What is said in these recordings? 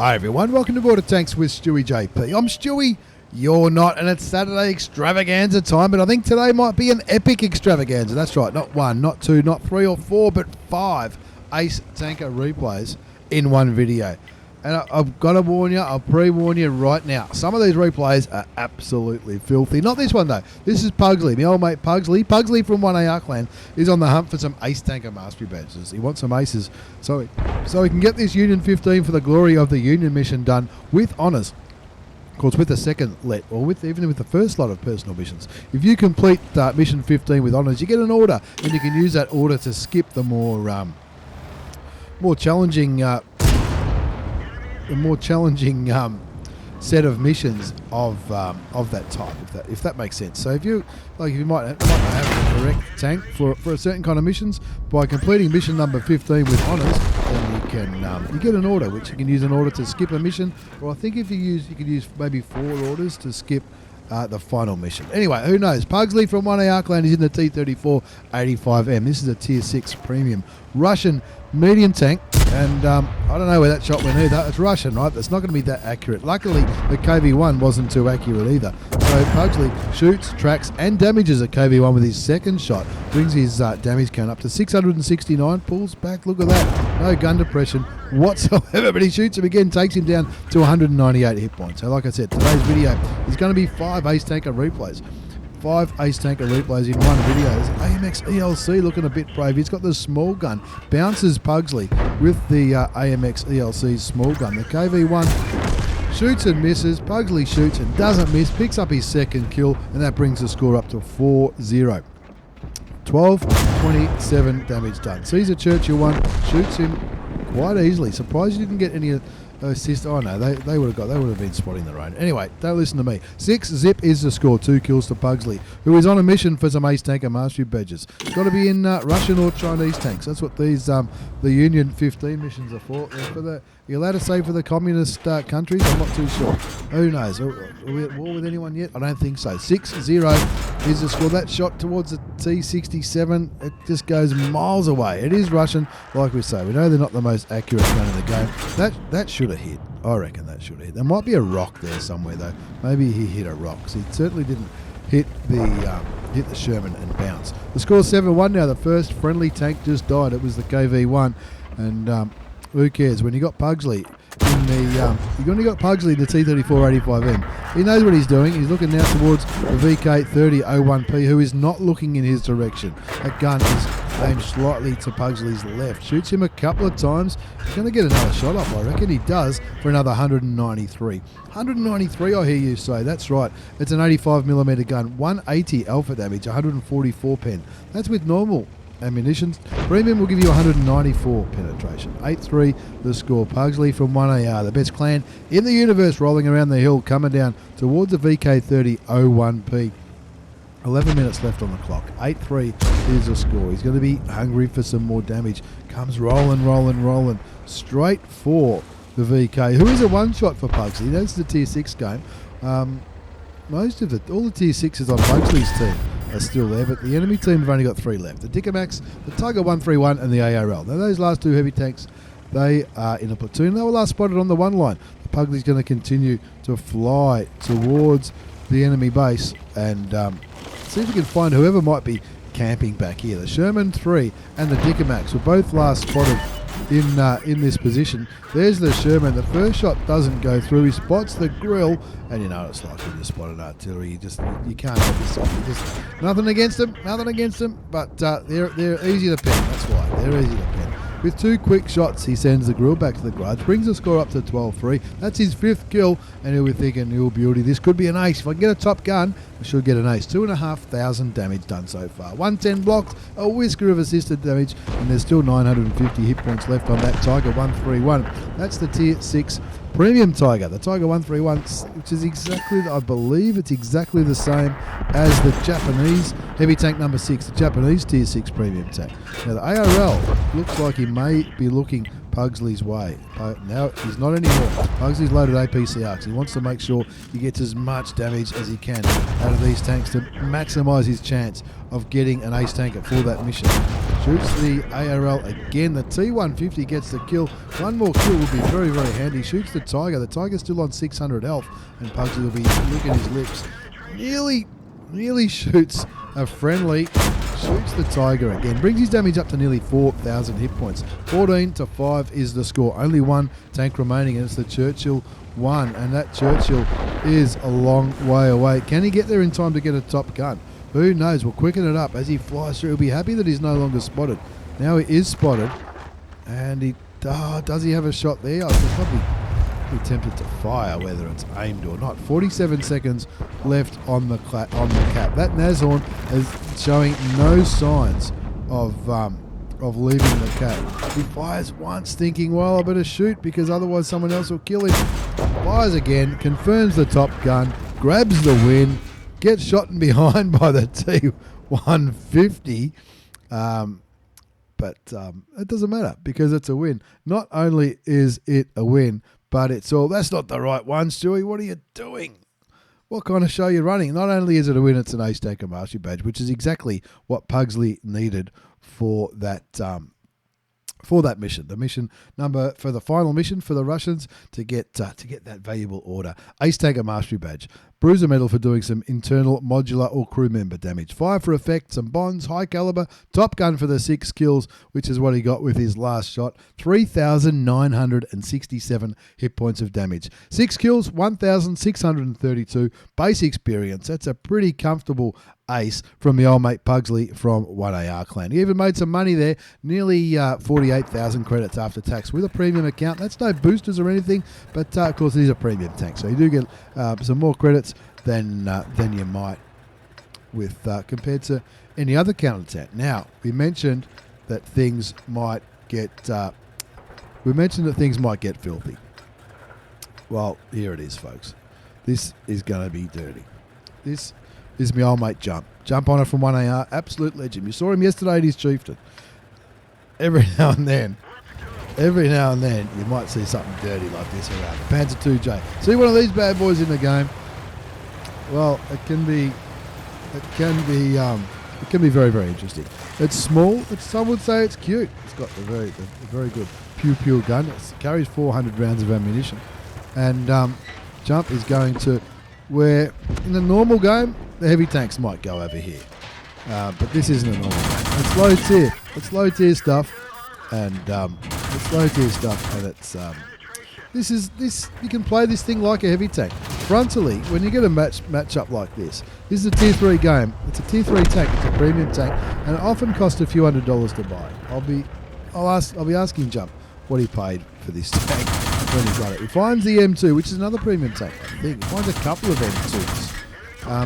Hi everyone, welcome to Border Tanks with stewiejp. I'm Stewie, you're not, and it's Saturday extravaganza time, but I think today might be an epic extravaganza. That's right, not one, not two, not three or four, but 5 ace tanker replays in one video. And I've got to warn you, I'll pre-warn you right now, some of these replays are absolutely filthy. Not this one though, this is Puggsley, my old mate Puggsley. Puggsley from 1AR clan is on the hunt for some ace tanker mastery badges. He wants some aces so he can get this Union 15 for the glory of the Union mission done with honours. Of course, with the second let, or even with the first lot of personal missions. If you complete mission 15 with honours, you get an order, and you can use that order to skip the more challenging set of missions of that type, if that makes sense. So if you might have the correct tank for a certain kind of missions, by completing mission number 15 with honours, then you get an order, which you can use an order to skip a mission, or I think you could use maybe 4 orders to skip the final mission. Anyway, who knows? Puggsley from 1AR clan is in the T3485M. This is a tier 6 premium Russian medium tank, and I don't know where that shot went either. It's Russian, right? It's not going to be that accurate. Luckily, the KV-1 wasn't too accurate either. So Puggsley shoots, tracks, and damages a KV-1 with his second shot. Brings his damage count up to 669. Pulls back. Look at that. No gun depression whatsoever. But he shoots him again, takes him down to 198 hit points. So like I said, today's video is going to be 5 ace tanker replays. 5 ace tanker replays in one video. There's AMX ELC looking a bit brave. He's got the small gun. Bounces Puggsley with the AMX ELC small gun. The KV-1 shoots and misses. Puggsley shoots and doesn't miss. Picks up his second kill, and that brings the score up to 4-0. 12-27 damage done. Caesar Churchill 1 shoots him quite easily. Surprised he didn't get any assist. Oh no, they would have been spotting their own. Anyway, don't listen to me. 6-zip is the score. 2 kills to Puggsley, who is on a mission for some ace tanker mastery badges. Got to be in Russian or Chinese tanks. That's what these the Union 15 missions are for. You're allowed to say for the communist countries? I'm not too sure. Who knows? Are we at war with anyone yet? I don't think so. 6-0 is the score. That shot towards the T67, it just goes miles away. It is Russian, like we say. We know they're not the most accurate gun in the game. That should have hit. I reckon that should have hit. There might be a rock there somewhere though. Maybe he hit a rock. So he certainly didn't hit the Sherman and bounce. The score's 7-1 now. The first friendly tank just died. It was the KV-1, and who cares when you got Puggsley in the you only got Puggsley in the T3485M. He knows what he's doing. He's looking now towards the VK3001P, who is not looking in his direction. That gun is aimed slightly to Pugsley's left. Shoots him a couple of times. He's going to get another shot up, I reckon. He does, for another 193. 193, I hear you say. That's right. It's an 85mm gun. 180 alpha damage, 144 pen. That's with normal ammunition. Premium will give you 194 penetration. 8-3 the score. Puggsley from 1AR, the best clan in the universe, rolling around the hill, coming down towards the VK3001P. 11 minutes left on the clock. 8-3 is the score. He's going to be hungry for some more damage. Comes rolling straight for the VK, who is a one-shot for Puggsley. That's the tier 6 game. All the tier 6s on Pugsley's team are still there, but the enemy team have only got 3 left. The Dickermax, the Tiger 131, and the ARL. Now those last 2 heavy tanks, they are in a platoon. They were last spotted on the 1 line. Puggsley's going to continue to fly towards the enemy base and see if we can find whoever might be camping back here. The Sherman 3 and the Dickermax were both last spotted in this position. There's the Sherman. The first shot doesn't go through. He spots the grill, and you know it's like when you spot an artillery. You can't help yourself. Nothing against them, but they're easy to pen. That's why they're easy to pen. With 2 quick shots, he sends the grill back to the garage, brings the score up to 12-3. That's his 5th kill, and he'll be thinking, oh beauty, this could be an ace. If I can get a top gun, I should get an ace. 2,500 damage done so far. 110 blocks, a whisker of assisted damage, and there's still 950 hit points left on that Tiger 131. That's the tier 6 premium Tiger, the Tiger 131, which is exactly, I believe it's exactly the same as the Japanese heavy tank number 6, the Japanese tier 6 premium tank. Now the ARL looks like he may be looking Pugsley's way. Now he's not anymore. Pugsley's loaded APCR. He wants to make sure he gets as much damage as he can out of these tanks to maximise his chance of getting an ace tanker for that mission. Shoots the ARL again. The T150 gets the kill. One more kill will be very, very handy. Shoots the Tiger. The Tiger's still on 600 health, and Puggsley will be licking his lips. Nearly shoots a friendly. Shoots the Tiger again. Brings his damage up to nearly 4,000 hit points. 14-5 is the score. Only one tank remaining, and it's the Churchill 1. And that Churchill is a long way away. Can he get there in time to get a top gun? Who knows? We'll quicken it up as he flies through. He'll be happy that he's no longer spotted. Now he is spotted. And he does he have a shot there? I could probably be tempted to fire, whether it's aimed or not. 47 seconds left on the cap. That Nashorn is showing no signs of leaving the cap. He fires once, thinking, well, I better shoot because otherwise someone else will kill him. Fires again, confirms the top gun, grabs the win, gets shot in behind by the T150. But it doesn't matter because it's a win. Not only is it a win, but it's all... That's not the right one, Stewie. What are you doing? What kind of show are you running? Not only is it a win, it's an Ace Taker Mastery Badge, which is exactly what Puggsley needed for that mission. The mission number for the final mission for the Russians to get that valuable order. Ace Taker Mastery Badge. Bruiser medal for doing some internal, modular or crew member damage. 5 for effect, some bonds, high caliber, top gun for the 6 kills, which is what he got with his last shot. 3,967 hit points of damage. 6 kills, 1,632 base experience. That's a pretty comfortable ace from the old mate Puggsley from 1AR clan. He even made some money there, nearly 48,000 credits after tax with a premium account. That's no boosters or anything, but of course it is a premium tank, so you do get some more credits than you might with compared to any other counter tank. Now we mentioned that things might get filthy. Well, here it is, folks. This is going to be dirty. This is my old mate Jumphonner from 1AR, absolute legend. You saw him yesterday at his chieftain. Every now and then you might see something dirty like this around. The PzIIJ. See one of these bad boys in the game. Well, it can be very, very interesting. It's small. Some would say it's cute. It's got a very good pew gun. It carries 400 rounds of ammunition, and Jump is going to where in a normal game the heavy tanks might go over here, but this isn't a normal game. It's low tier. It's low tier stuff, and it's you can play this thing like a heavy tank. Frontally, when you get a match up like this is a tier 3 game. It's a tier 3 tank. It's a premium tank, and it often costs a few $100s to buy. I'll be asking Jump what he paid for this tank when he got it. He finds the M2, which is another premium tank. I think he finds a couple of M2s.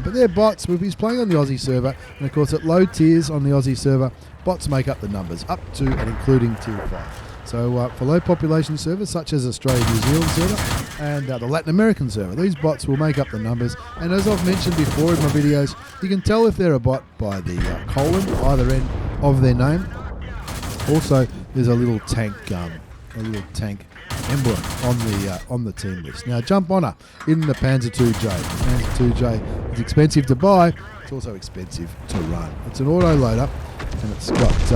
But they're bots. He's playing on the Aussie server, and of course at low tiers on the Aussie server, bots make up the numbers, up to and including tier 5. So for low population servers such as Australia, New Zealand server, and the Latin American server, these bots will make up the numbers. And as I've mentioned before in my videos, you can tell if they're a bot by the colon either end of their name. Also, there's a little tank emblem on the team list. Now, Jumphonner in the PzIIJ. The PzIIJ is expensive to buy. It's also expensive to run. It's an auto loader, and it's got it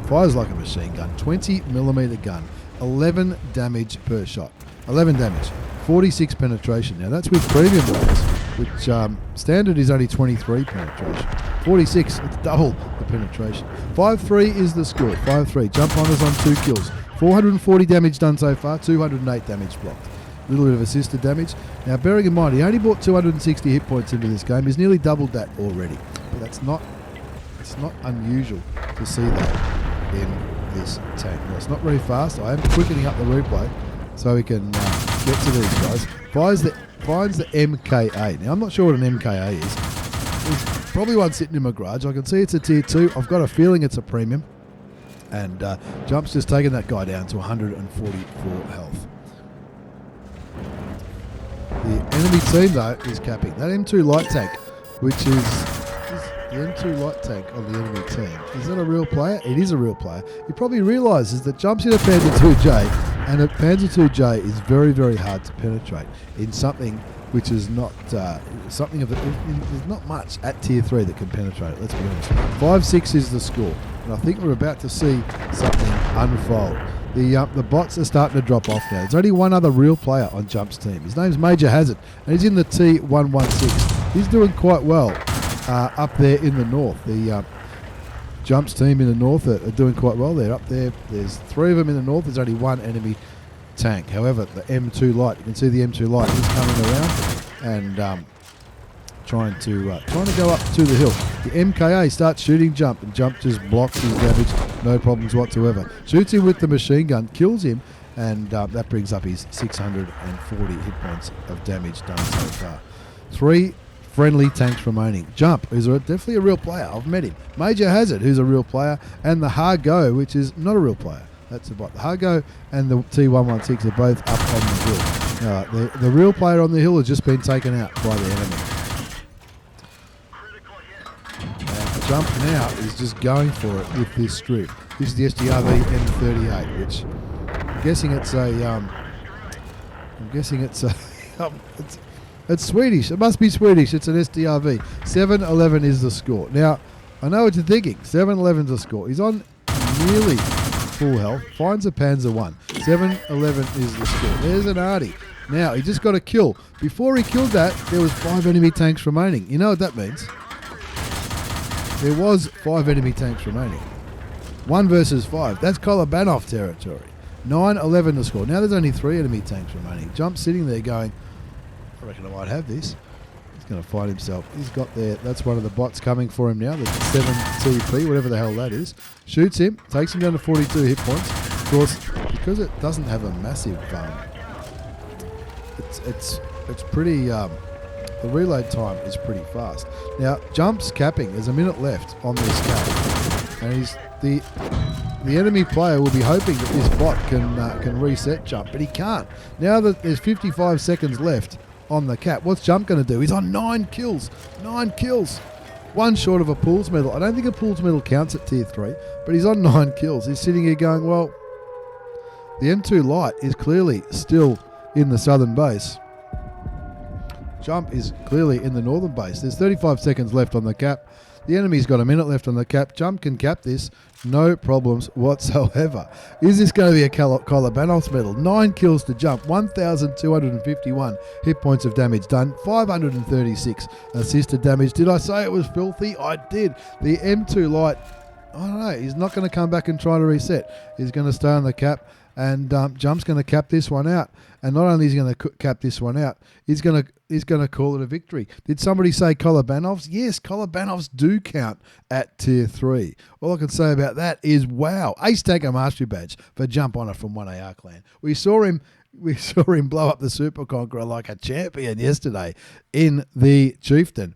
fires like a machine gun. 20mm gun, 11 damage per shot. 11 damage, 46 penetration. Now that's with premium loaders, which standard is only 23 penetration. 46, it's double the penetration. 5-3 is the score. 5-3. Jumphonner's on 2 kills. 440 damage done so far, 208 damage blocked. A little bit of assisted damage. Now, bearing in mind, he only brought 260 hit points into this game. He's nearly doubled that already. But it's not unusual to see that in this tank. Well, it's not very fast. I am quickening up the replay so we can get to these guys. Finds the MKA. Now, I'm not sure what an MKA is. There's probably one sitting in my garage. I can see it's a tier 2. I've got a feeling it's a premium. And Jump's just taken that guy down to 144 health. The enemy team, though, is capping. That M2 light tank, which is the M2 light tank on the enemy team. Is that a real player? It is a real player. He probably realises that jumps in a Panzer IIJ, and a Panzer IIJ is very, very hard to penetrate in something which is not something of there's not much at tier 3 that can penetrate it, let's be honest. 5-6 is the score, and I think we're about to see something unfold. The bots are starting to drop off now. There's only one other real player on Jump's team. His name's Major Hazard, and he's in the T116. He's doing quite well up there in the north. The Jump's team in the north are doing quite well. They're up there. There's 3 of them in the north. There's only one enemy tank. However, the M2 light, you can see the M2 light is coming around and trying to go up to the hill. The MKA starts shooting Jump, and Jump just blocks his damage, no problems whatsoever. Shoots him with the machine gun, kills him, and that brings up his 640 hit points of damage done so far. 3 friendly tanks remaining. Jump, who's definitely a real player. I've met him. Major Hazard, who's a real player, and the Hargo, which is not a real player. That's a bot. The Hargo and the T116 are both up on the hill. The real player on the hill has just been taken out by the enemy. And Jump now is just going for it with this strip. This is the SDRV M38, which I'm guessing it's it's Swedish. It must be Swedish. It's an SDRV. 7-11 is the score. Now, I know what you're thinking. 7-11 is the score. He's on nearly full health. Finds a Panzer 1. 7-11 is the score. There's an Artie. Now, he just got a kill. Before he killed that, there was 5 enemy tanks remaining. You know what that means? There was 5 enemy tanks remaining. 1 versus 5. That's Kolobanov territory. 9-11 the score. Now there's only 3 enemy tanks remaining. Jump's sitting there going, I reckon I might have this. He's going to find himself. He's got there. That's one of the bots coming for him now. The 7TP, whatever the hell that is. Shoots him. Takes him down to 42 hit points. Of course, because it doesn't have a massive... it's pretty... the reload time is pretty fast. Now, Jump's capping. There's a minute left on this cap. And the enemy player will be hoping that this bot can reset Jump, but he can't. Now that there's 55 seconds left on the cap, what's Jump going to do? He's on 9 kills. 9 kills. 1 short of a Pools medal. I don't think a Pools medal counts at tier 3, but he's on 9 kills. He's sitting here going, well, the M2 light is clearly still in the southern base. Jump is clearly in the northern base. There's 35 seconds left on the cap. The enemy's got a minute left on the cap. Jump can cap this. No problems whatsoever. Is this going to be a Kolobanov's medal? 9 kills to Jump. 1,251 hit points of damage done. 536 assisted damage. Did I say it was filthy? I did. The M2 light, I don't know. He's not going to come back and try to reset. He's going to stay on the cap. And Jump's going to cap this one out. And not only is he going to cap this one out, he's going to call it a victory. Did somebody say Kolobanovs? Yes, Kolobanovs do count at tier 3. All I can say about that is, wow, Ace Tanker Mastery Badge for Jump Honor from 1AR Clan. We saw him blow up the Super Conqueror like a champion yesterday in the Chieftain.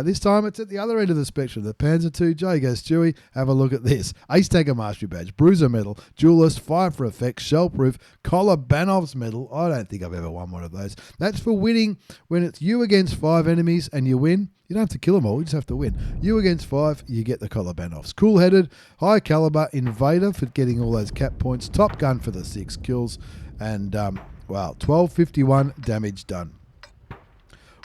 This time it's at the other end of the spectrum. The Panzer IIJ goes, Stewie, have a look at this. Ace Tanker Mastery Badge, Bruiser Medal, Duelist, Fire for Effect, Shellproof, Kolobanov's Medal. I don't think I've ever won one of those. That's for winning when it's you against 5 enemies and you win. You don't have to kill them all, you just have to win. You against 5, you get the Kolobanovs. Cool-headed, high caliber, Invader for getting all those cap points, Top Gun for the 6 kills, and, wow, 1251 damage done,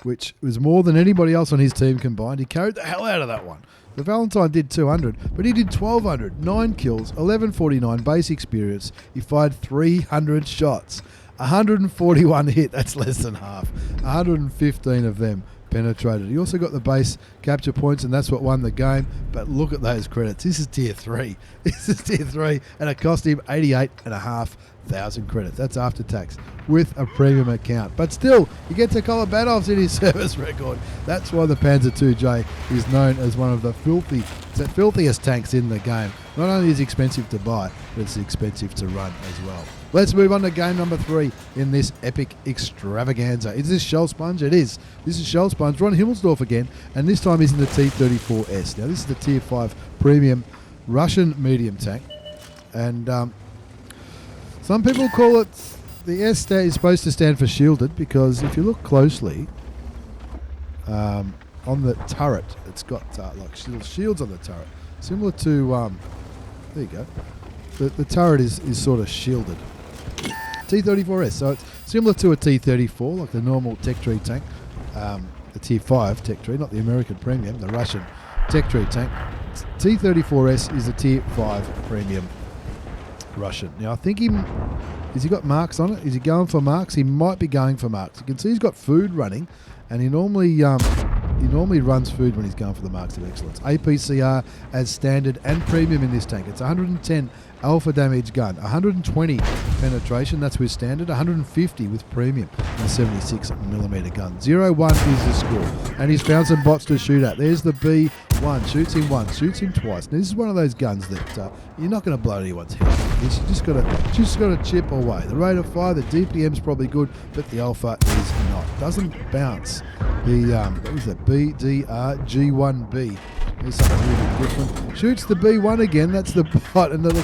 which was more than anybody else on his team combined. He carried the hell out of that one. The Valentine did 200, but he did 1,200, 9 kills, 1149 base experience. He fired 300 shots, 141 hit, that's less than half, 115 of them penetrated. He also got the base capture points, and that's what won the game. But look at those credits. This is tier 3. This is tier 3, and it cost him 88,500 credits. That's after tax with a premium account. But still, you get to Kolobanovs in his service record. That's why the Panzer IIJ is known as one of the filthiest tanks in the game. Not only is it expensive to buy, but it's expensive to run as well. Let's move on to game number 3 in this epic extravaganza. Is this shellsponge? It is. This is shellsponge. Ron Himmelsdorf again, and this time he's in the T34S. Now, this is the tier 5 premium Russian medium tank, and some people call it, the S is supposed to stand for shielded, because if you look closely, the turret. It's got like little shields on the turret, similar to there you go. The turret is sort of shielded. T34S, so it's similar to a T34, like the normal tech tree tank, the Tier 5 tech tree, not the American premium, the Russian tech tree tank. T34S is a Tier 5 premium Russian. Now I think has he got marks on it? Is he going for marks? He might be going for marks. You can see he's got food running, and he normally runs food when he's going for the marks of excellence. APCR as standard and premium in this tank. It's 110 alpha damage gun, 120 penetration, that's with standard, 150 with premium, and 76mm gun. 0-1 is the score, and he's found some bots to shoot at. There's the B1, shoots him once, shoots him twice. Now this is one of those guns that you're not going to blow anyone's head off. It's just got to chip away. The rate of fire, the DPM's probably good, but the alpha is not. Doesn't bounce. The what was that? BDR G1B. There's something really different. Shoots the B1 again. That's the bot, and look,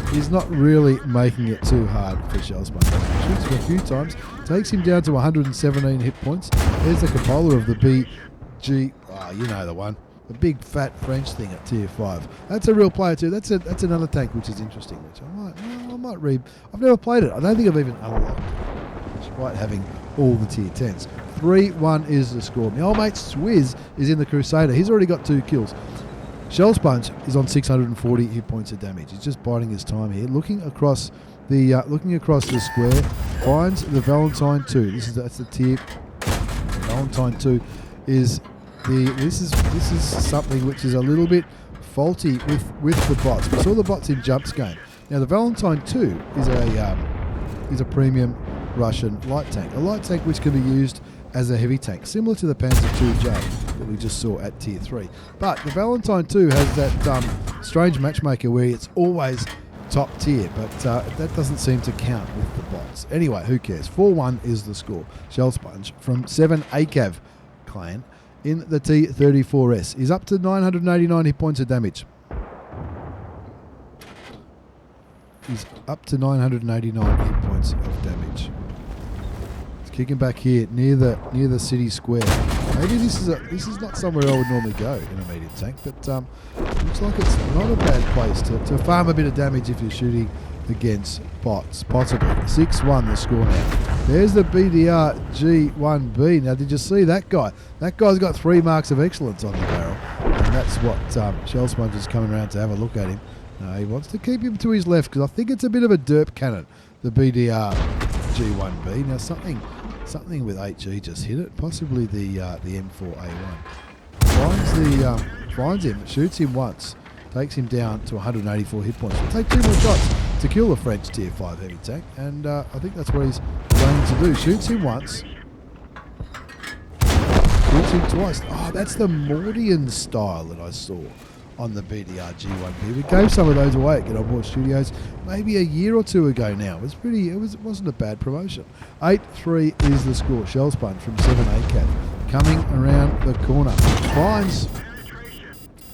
he's not really making it too hard for shellsponge. Shoots him a few times, takes him down to 117 hit points. There's the cupola of the BG. Oh, you know the one. The big fat French thing at Tier 5. That's a real player too. That's another tank which is interesting, which I might read. I've never played it. I don't think I've even unlocked it, despite having all the Tier 10s. 3-1 is the score. My old mate Swizz is in the Crusader. He's already got 2 kills. shellsponge is on 640 hit points of damage. He's just biding his time here, looking across the square. Finds the Valentine 2. That's the Tier. Valentine 2 is this is something which is a little bit faulty with the bots. We saw the bots in Jump's game. Now the Valentine 2 is a premium Russian light tank, a light tank which can be used as a heavy tank, similar to the PzIIJ that we just saw at Tier 3. But the Valentine 2 has that strange matchmaker where it's always top tier, but that doesn't seem to count with the bots. Anyway, who cares? 4-1 is the score. shellsponge from 7 ACAV clan in the T34S is up to 989 hit points of damage. He's up to 989 hit points of damage. Kicking back here near the city square. Maybe this is not somewhere I would normally go in a medium tank, but looks like it's not a bad place to farm a bit of damage if you're shooting against bots. Possibly 6-1 the score now. There's the BDR G1B. Now did you see that guy? That guy's got 3 marks of excellence on the barrel, and that's what shellsponge is coming around to have a look at him. He wants to keep him to his left because I think it's a bit of a derp cannon, the BDR G1B. Now something with HE just hit it, possibly the M4A1. Finds him, shoots him once, takes him down to 184 hit points. He'll take 2 more shots to kill the French Tier 5 heavy tank, and I think that's what he's going to do. Shoots him once, shoots him twice. Oh, that's the Mordian style that I saw on the BDR G1B. We gave some of those away at Get On Board Studios maybe a year or 2 ago now. It wasn't a bad promotion. 8-3 is the score. shellsponge from 7 ACAV coming around the corner.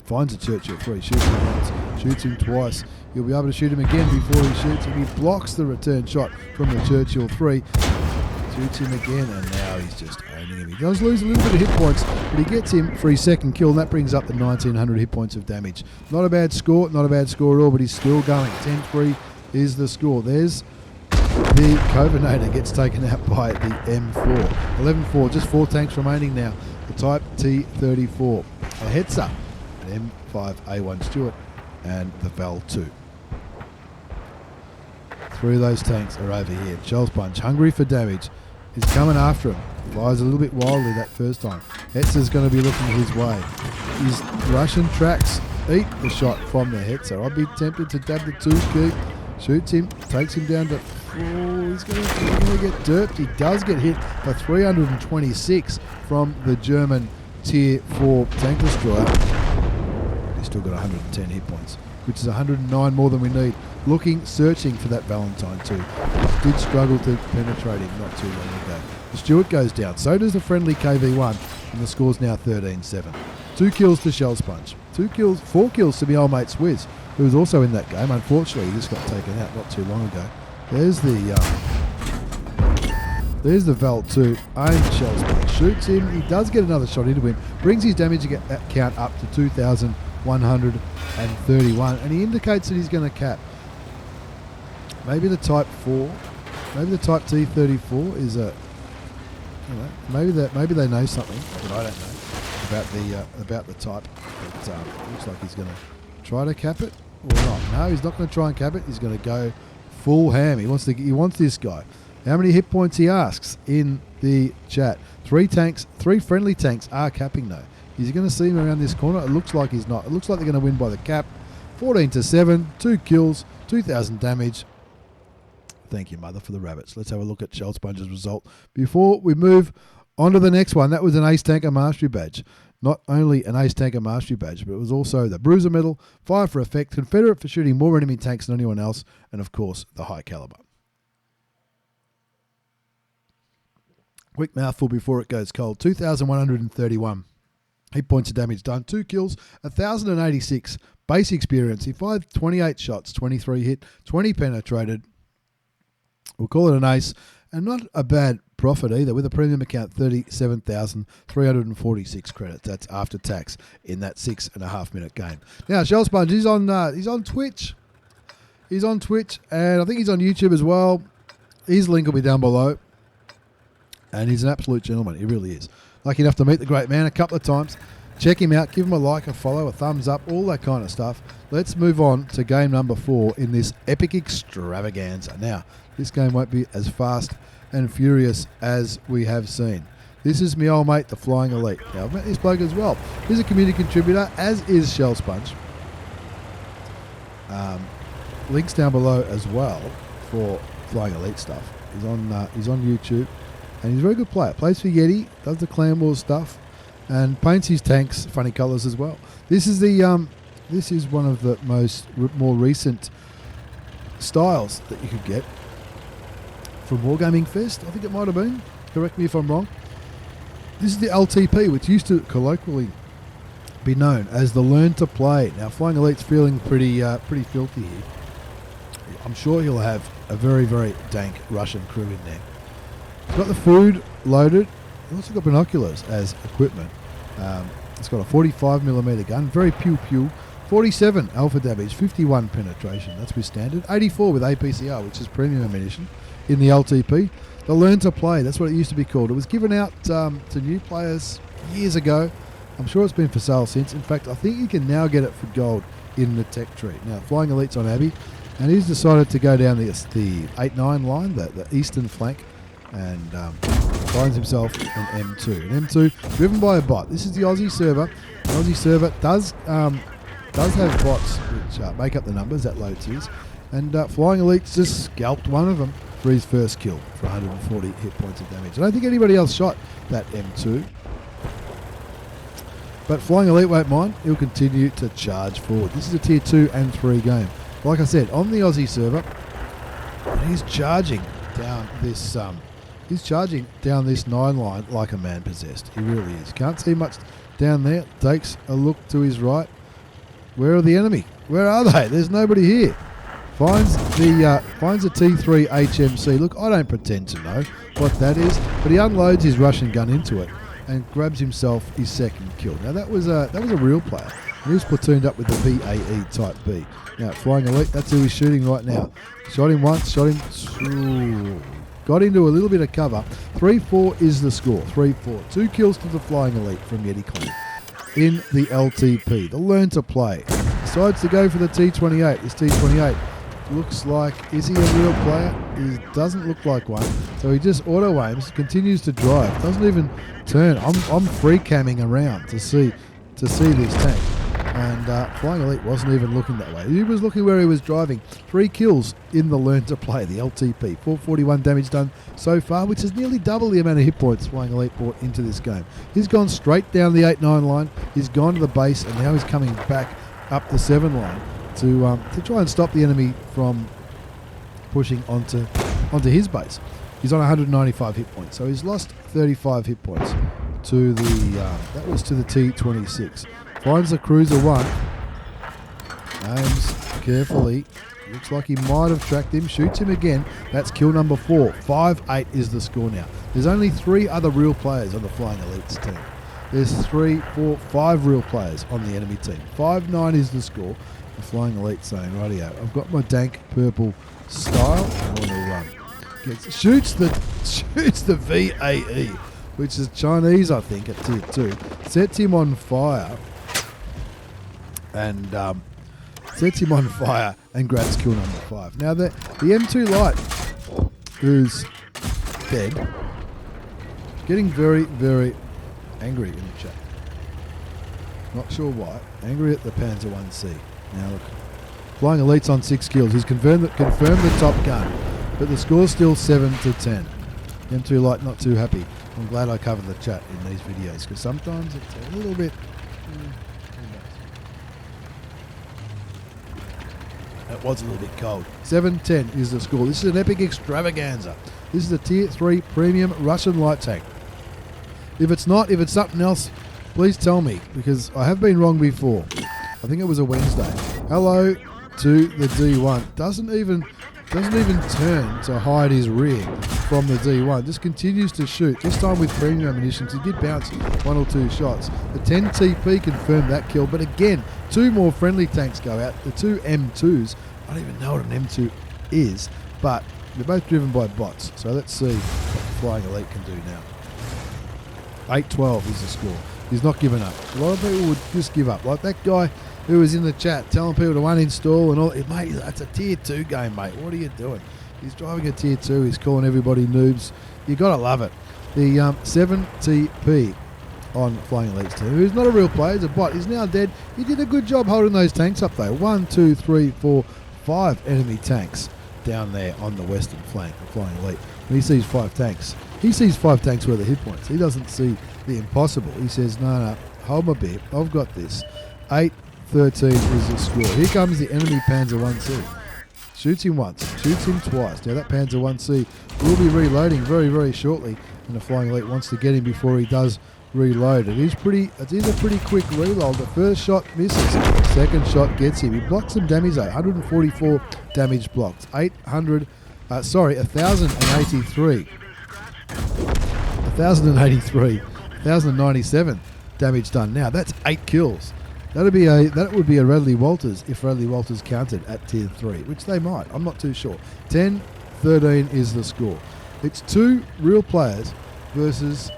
Finds a Churchill 3, shoots him once, shoots him twice. You'll be able to shoot him again before he shoots him. He blocks the return shot from the Churchill 3. Shoots him again, and now he's just owning him. He does lose a little bit of hit points, but he gets him for his second kill, and that brings up the 1900 hit points of damage. Not a bad score at all, but he's still going. 10-3 is the score. There's the Covenator, gets taken out by the M4. 11-4, just 4 tanks remaining now. The Type T34, a Hetzer, an M5A1 Stuart, and the Val 2. 3 of those tanks are over here. shellsponge, hungry for damage, is coming after him. Fires a little bit wildly that first time. Hetzer's going to be looking his way. His Russian tracks eat the shot from the Hetzer. I'd be tempted to dab the 2 key. Shoots him, takes him down to 4. He's going to get derped. He does get hit for 326 from the German Tier 4 tank destroyer. He's still got 110 hit points, which is 109 more than we need. Searching for that Valentine 2. Did struggle to penetrate him not too long ago. The Stuart goes down. So does the friendly KV1, and the score's now 13-7. 2 kills to shellsponge. 4 kills to my old mate Swizz, who was also in that game. Unfortunately, he just got taken out not too long ago. There's the There's the Val 2. Aims shellsponge. Shoots him. He does get another shot into him. Brings his damage count up to 2,131. And he indicates that he's going to cap. Maybe the Type 4. Maybe the Type T34 is a... maybe they know something, but I don't know about the type. But looks like he's going to try to cap it or not. No, he's not going to try and cap it. He's going to go full ham. He wants this guy. How many hit points he asks in the chat? 3 tanks, 3 friendly tanks are capping though. Is he going to see him around this corner? It looks like he's not. It looks like they're going to win by the cap. 14-7, 2 kills, 2,000 damage. Thank you, Mother, for the rabbits. Let's have a look at shellsponge's result before we move on to the next one. That was an Ace Tanker Mastery Badge. Not only an Ace Tanker Mastery Badge, but it was also the Bruiser Medal, Fire for Effect, Confederate for shooting more enemy tanks than anyone else, and of course, the High Caliber. Quick mouthful before it goes cold. 2,131 hit points of damage done. 2 kills, 1,086 base experience. He fired 28 shots, 23 hit, 20 penetrated. We'll call it an ace, and not a bad profit either, with a premium account, 37,346 credits. That's after tax in that 6.5 minute game. Now, shellsponge, he's on Twitch. He's on Twitch, and I think he's on YouTube as well. His link will be down below. And he's an absolute gentleman. He really is. Lucky enough to meet the great man a couple of times. Check him out. Give him a like, a follow, a thumbs up, all that kind of stuff. Let's move on to game number 4 in this EPIC Extravaganza. Now, this game won't be as fast and furious as we have seen. This is my old mate, the Flying Elite. Now, I've met this bloke as well. He's a community contributor, as is shellsponge. Links down below as well for Flying Elite stuff. He's on YouTube, and he's a very good player. Plays for Yeti, does the Clan Wars stuff, and paints his tanks funny colours as well. This is one of the more recent styles that you could get from Wargaming Fest. I think it might have been. Correct me if I'm wrong. This is the LTP, which used to colloquially be known as the Learn to Play. Now, Flying Elite's feeling pretty filthy here. I'm sure he'll have a very, very dank Russian crew in there. He's got the food loaded. He's also got binoculars as equipment. It's got a 45mm gun, very pew-pew. 47 alpha damage, 51 penetration. That's with standard. 84 with APCR, which is premium ammunition in the LTP. The Learn to Play, that's what it used to be called. It was given out to new players years ago. I'm sure it's been for sale since. In fact, I think you can now get it for gold in the tech tree. Now, Flying Elite's on Abbey, and he's decided to go down the 8-9 line, the eastern flank, and finds himself an M2. An M2 driven by a bot. This is the Aussie server. The Aussie server does have bots which make up the numbers at low tiers, and Flying Elite's just scalped one of them for his first kill for 140 hit points of damage. I don't think anybody else shot that M2, but Flying Elite won't mind. He'll continue to charge forward. This is a tier 2 and 3 game. Like I said, on the Aussie server, he's charging down this 9 line like a man possessed. He really is. Can't see much down there. Takes a look to his right. Where are the enemy? Where are they? There's nobody here. Finds a T3485M. Look, I don't pretend to know what that is, but he unloads his Russian gun into it and grabs himself his second kill. Now that was a real player. He was platooned up with the BAE Type B. Now Flying Elite, that's who he's shooting right now. Shot him once, shot him. Got into a little bit of cover. 3-4 is the score. 3-4. 2 kills to the Flying Elite from Yeti Clan in the LTP. The Learn to Play. Decides to go for the T28. This T28 looks like, is he a real player? He doesn't look like one. So he just auto aims, continues to drive, doesn't even turn. I'm free camming around to see this tank. And Flying Elite wasn't even looking that way. He was looking where he was driving. 3 kills in the Learn to Play, the LTP. 441 damage done so far, which is nearly double the amount of hit points Flying Elite brought into this game. He's gone straight down the 8-9 line. He's gone to the base, and now he's coming back up the 7 line to try and stop the enemy from pushing onto his base. He's on 195 hit points, so he's lost 35 hit points to that was to the T26. Finds the Cruiser 1, aims carefully. Looks like he might have tracked him. Shoots him again. That's kill number 4. 5-8 is the score now. There's only 3 other real players on the Flying Elites team. There's 3, 4, 5 real players on the enemy team. 5-9 is the score. The Flying Elite saying, rightio, I've got my dank purple style. I want to run. Shoots the VAE, which is Chinese, I think, at tier 2. Sets him on fire. And grabs kill number 5. Now the M2 Lite, who's dead, getting very, very angry in the chat. Not sure why. Angry at the Panzer 1C. Now look, Flying Elites on 6 kills. He's confirmed the top gun, but the score's still 7-10. M2 Lite not too happy. I'm glad I covered the chat in these videos because sometimes it's a little bit. It was a little bit cold. 7-10 is the score. This is an EPIC Extravaganza. This is a tier 3 premium Russian light tank. If it's something else, please tell me, because I have been wrong before. I think it was a Wednesday. Hello to the D1. Doesn't even turn to hide his rear from the D1. Just continues to shoot. This time with premium ammunition. He did bounce 1 or 2 shots. The 10 TP confirmed that kill, but again, 2 more friendly tanks go out. The 2 M2s. I don't even know what an M2 is, but they're both driven by bots. So let's see what the Flying Elite can do now. 8-12 is the score. He's not giving up. A lot of people would just give up. Like that guy who was in the chat telling people to uninstall and all. Mate, that's a tier 2 game, mate. What are you doing? He's driving a tier 2. He's calling everybody noobs. You got to love it. The 7 TP on Flying Elites team, who's not a real player, he's a bot. He's now dead. He did a good job holding those tanks up though. 1, 2, 3, 4, 5 enemy tanks down there on the western flank of Flying Elite. When he sees 5 tanks, he sees 5 tanks worth of hit points. He doesn't see the impossible. He says, no, hold my beer. I've got this. 8-13 is the score. Here comes the enemy Panzer 1C. Shoots him once, shoots him twice. Now that Panzer 1C will be reloading very, very shortly, and the Flying Elite wants to get him before he does reload. It is a pretty quick reload. The first shot misses, second shot gets him. He blocks some damage though, 144 damage blocked. 1,083. 1,097 damage done. Now that's 8 kills. That would be a Radley Walters if Radley Walters counted at tier 3, which they might. I'm not too sure. 10-13 is the score. It's 2 real players versus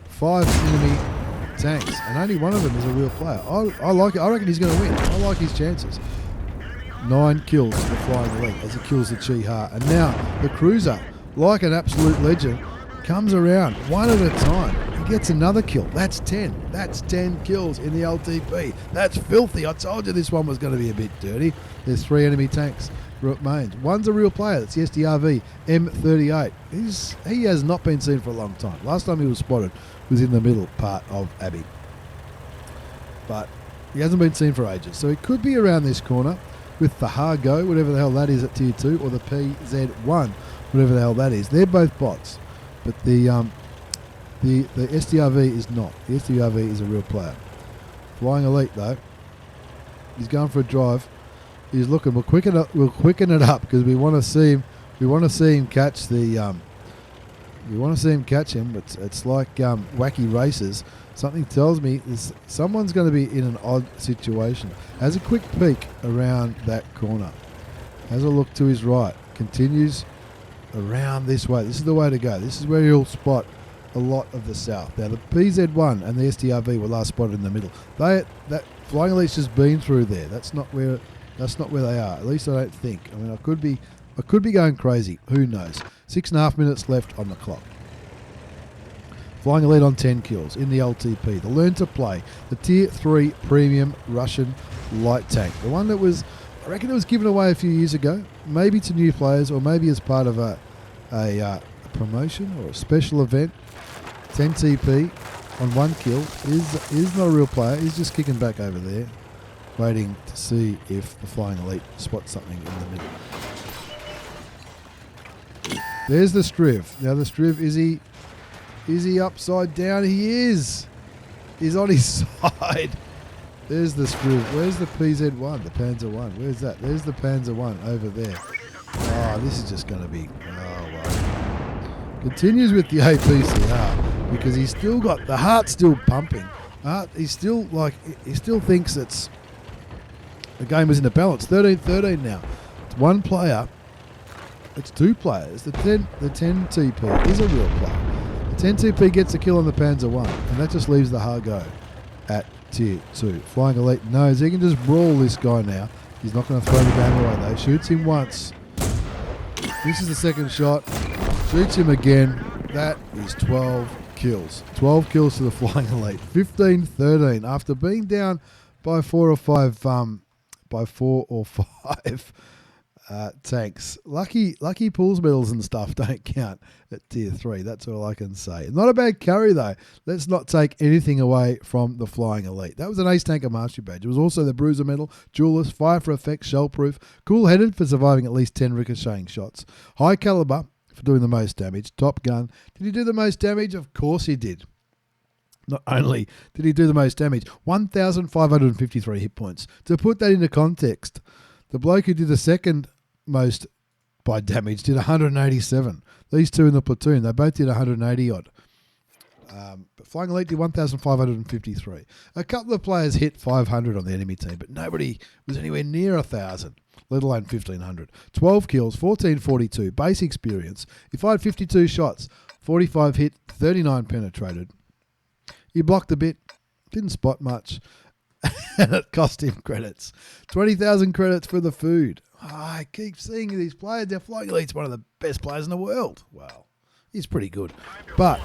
5 enemy tanks, and only one of them is a real player. I like it. I reckon he's going to win. I like his chances. 9 kills for the Flying Elite as he kills the Chi-Ha, and now the Cruiser, like an absolute legend, comes around one at a time. He gets another kill. That's 10. That's 10 kills in the LTP. That's filthy. I told you this one was going to be a bit dirty. There's 3 enemy tanks remains. One's a real player. That's the SDRV M38. He has not been seen for a long time. Last time he was spotted was in the middle part of Abbey. But he hasn't been seen for ages. So he could be around this corner with the Hargo, whatever the hell that is at tier 2, or the PZ1, whatever the hell that is. They're both bots. But the SDRV is not. The SDRV is a real player. Flying Elite though, he's going for a drive. He's looking. We'll quicken it up because we want to see him. We want to see him catch the. We want to see him catch him. But it's like wacky races. Something tells me someone's going to be in an odd situation. Has a quick peek around that corner. Has a look to his right. Continues around this way. This is the way to go. This is where you'll spot a lot of the south. Now the PZ1 and the STRV were last spotted in the middle. That Flying Elite's just been through there. That's not where they are. At least I don't think. I mean, I could be going crazy. Who knows? 6.5 minutes left on the clock. Flying Elite on 10 kills in the LTP. The Learn to Play, the Tier 3 Premium Russian Light Tank. The one that was, I reckon it was given away a few years ago, maybe to new players or maybe as part of a promotion or a special event. 10 TP on 1 kill. Is not a real player. He's just kicking back over there, waiting to see if the Flying Elite spots something in the middle. There's the Striv. Now the Striv, is he upside down? He is. He's on his side. There's the screw. Where's the PZ1, the Panzer 1? Where's that? There's the Panzer 1 over there. Oh, this is just going to be... Oh, well. Continues with the APCR because he's still got... The heart's still pumping. He still thinks it's... The game is in a balance. 13-13 now. It's one player. It's two players. The 10 TP is a real player. The 10 TP gets a kill on the Panzer 1, and that just leaves the Hargo at Tier 2. Flying Elite knows he can just brawl this guy now. He's not going to throw the game away though. Shoots him once. This is the second shot. Shoots him again. That is 12 kills. 12 kills to the Flying Elite. 15-13 after being down by four or five tanks. Lucky pools medals and stuff don't count at Tier 3. That's all I can say. Not a bad carry though. Let's not take anything away from the Flying Elite. That was an Ace Tanker Mastery Badge. It was also the Bruiser Medal, Duelist, Fire for Effect, Shell Proof, Cool-Headed for surviving at least 10 ricocheting shots, High Caliber for doing the most damage, Top Gun. Did he do the most damage? Of course he did. Not only did he do the most damage, 1,553 hit points. To put that into context, the bloke who did the second most by damage did 187. These two in the platoon, they both did 180 odd. But Flying Elite did 1,553. A couple of players hit 500 on the enemy team, but nobody was anywhere near 1,000, let alone 1,500. 12 kills, 1442, base experience. He fired 52 shots, 45 hit, 39 penetrated. He blocked a bit, didn't spot much, and it cost him credits. 20,000 credits for the food. I keep seeing these players. Their Flying Elite's one of the best players in the world. Well, he's pretty good. But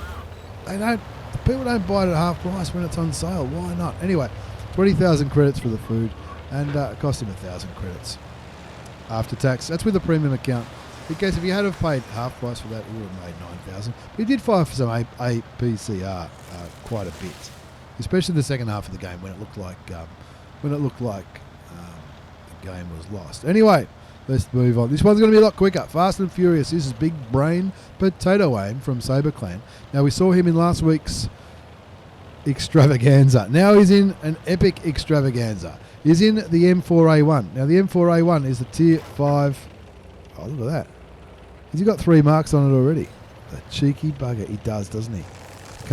people don't buy it at half price when it's on sale. Why not? Anyway, 20,000 credits for the food, and it cost him 1,000 credits after tax. That's with a premium account. Because if you had have paid half price for that, he would have made 9,000. But he did fire for some APCR quite a bit, especially in the second half of the game when it looked like the game was lost. Anyway, let's move on. This one's going to be a lot quicker. Fast and Furious. This is Big Brain Potato Aim from Saber Clan. Now we saw him in last week's Extravaganza. Now he's in an EPIC Extravaganza. He's in the M4A1. Now the M4A1 is the Tier 5. Oh, look at that. Has he got 3 marks on it already? The cheeky bugger. He does, doesn't he? I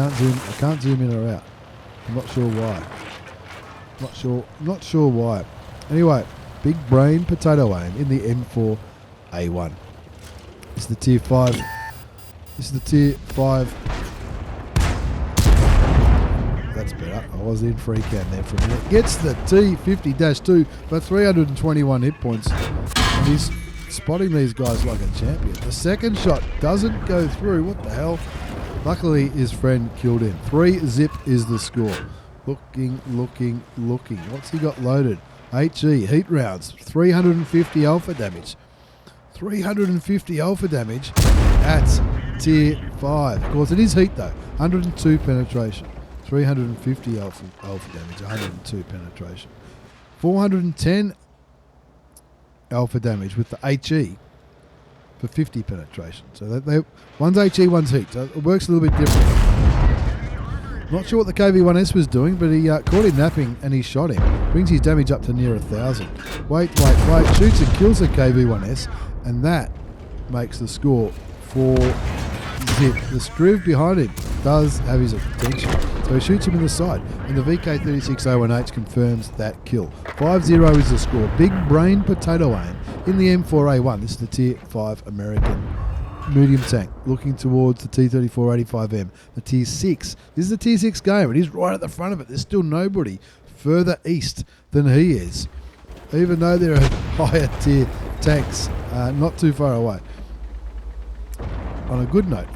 can't zoom in or out. I'm not sure why. Not sure why. Anyway, Big Brain Potato Aim in the M4A1. This is the Tier 5. This is the Tier 5. That's better. I was in free cam there for a minute. Gets the T50-2 for 321 hit points. And he's spotting these guys like a champion. The second shot doesn't go through. What the hell? Luckily, his friend killed him. 3 zip is the score. Looking. What's he got loaded? HE, heat rounds, 350 alpha damage. 350 alpha damage at Tier 5. Of course, it is heat though. 102 penetration. 350 alpha damage, 102 penetration. 410 alpha damage with the HE for 50 penetration. So one's HE, one's heat. So it works a little bit different. Not sure what the KV-1S was doing, but he caught him napping and he shot him. Brings his damage up to near 1,000. Wait. Shoots and kills the KV-1S, and that makes the score for Zip. The Striv behind him does have his attention, so he shoots him in the side, and the VK3601H confirms that kill. 5-0 is the score. Big Brain Potato Aim in the M4A1. This is the Tier 5 American medium tank, looking towards the T3485M, the Tier 6. This is the Tier 6 game, and he's right at the front of it. There's still nobody further east than he is, even though there are higher tier tanks not too far away. On a good note,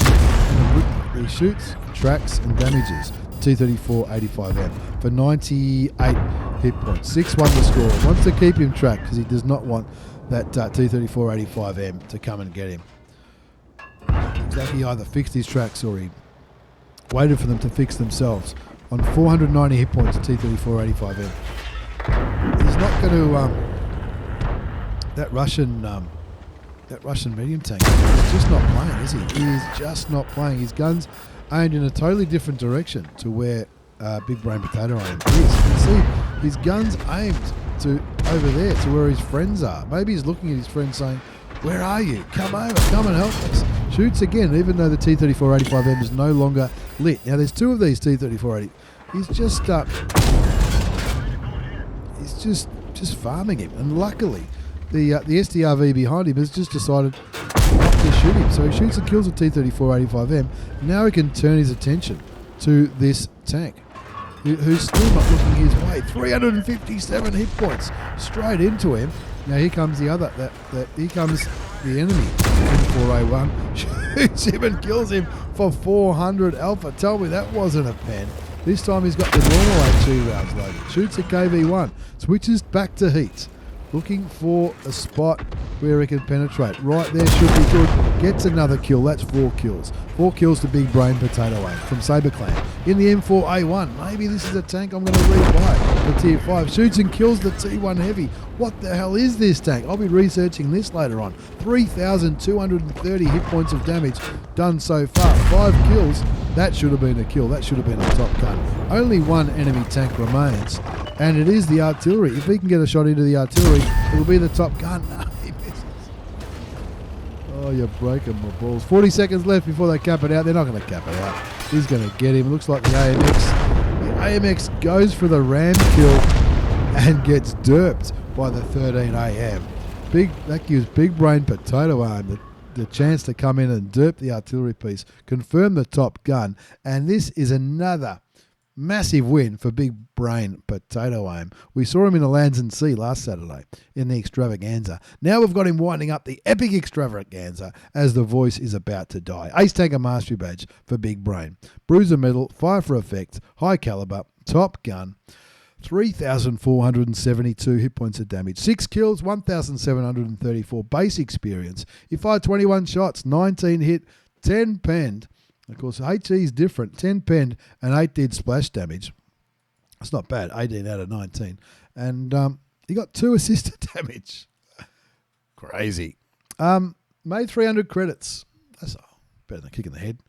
he shoots, tracks, and damages the T3485M for 98 hit points. 6-1 the score. Wants to keep him tracked because he does not want that T3485M to come and get him. Exactly, he either fixed his tracks or he waited for them to fix themselves. On 490 hit points, T3485M. He's not going to that Russian medium tank. He's just not playing, is he? He is just not playing. His gun's aimed in a totally different direction to where Big Brain Potato Aim is. You can see his gun's aimed to over there to where his friends are. Maybe he's looking at his friends saying, "Where are you? Come over, come and help us." Shoots again, even though the T3485M is no longer lit. Now there's two of these T3480. He's just farming him, and luckily the SDRV behind him has just decided not to shoot him. So he shoots and kills the T3485M. Now he can turn his attention to this tank, who's still not looking his way. 357 hit points straight into him. Now here comes the other. Here comes the enemy. 4A1 shoots him and kills him for 400 alpha. Tell me that wasn't a pen. This time he's got the normal HE rounds loaded. Shoots a KV1. Switches back to heat. Looking for a spot where he can penetrate. Right there should be good. Gets another kill. That's 4 kills. 4 kills to Big Brain Potato Aim from Saber Clan. In the M4A1. Maybe this is a tank I'm going to rebuy. The Tier 5. Shoots and kills the T1 Heavy. What the hell is this tank? I'll be researching this later on. 3,230 hit points of damage done so far. 5 kills. That should have been a kill. That should have been a top gun. Only one enemy tank remains, and it is the artillery. If he can get a shot into the artillery, it'll be the top gun. No, he misses. Oh, you're breaking my balls. 40 seconds left before they cap it out. They're not going to cap it out. He's going to get him. It looks like the AMX goes for the ram kill and gets derped by the 13AM. That gives Big Brain Potato Aim the chance to come in and derp the artillery piece, confirm the top gun, and this is another massive win for Big Brain Potato Aim. We saw him in the Lands and Sea last Saturday in the Extravaganza. Now we've got him winding up the EPIC Extravaganza as the voice is about to die. Ace Tanker Mastery Badge for Big Brain. Bruiser Medal, Fire for Effect, High Caliber, Top Gun, 3,472 hit points of damage, 6 kills, 1,734 base experience. He fired 21 shots, 19 hit, 10 penned. Of course, HE is different. 10 penned and 8 did splash damage. That's not bad, 18 out of 19. And he got 2 assisted damage. Crazy. Made 300 credits. That's better than a kick in the head.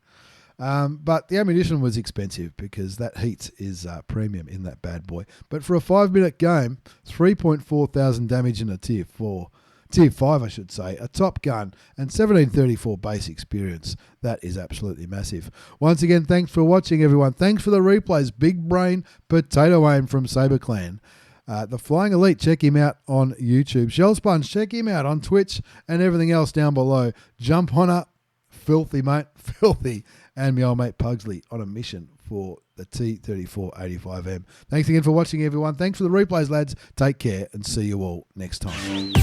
But the ammunition was expensive because that heat is premium in that bad boy. But for a 5-minute game, 3.4 thousand damage in a Tier 5 I should say, a top gun, and 1734 base experience. That is absolutely massive. Once again, thanks for watching, everyone. Thanks for the replays. Big Brain Potato Aim from Saber Clan. The Flying Elite, check him out on YouTube. Shellsponge, check him out on Twitch and everything else down below. Jumphonner, filthy mate, filthy. And my old mate Puggsley on a mission for the T3485M. Thanks again for watching, everyone. Thanks for the replays, lads. Take care and see you all next time.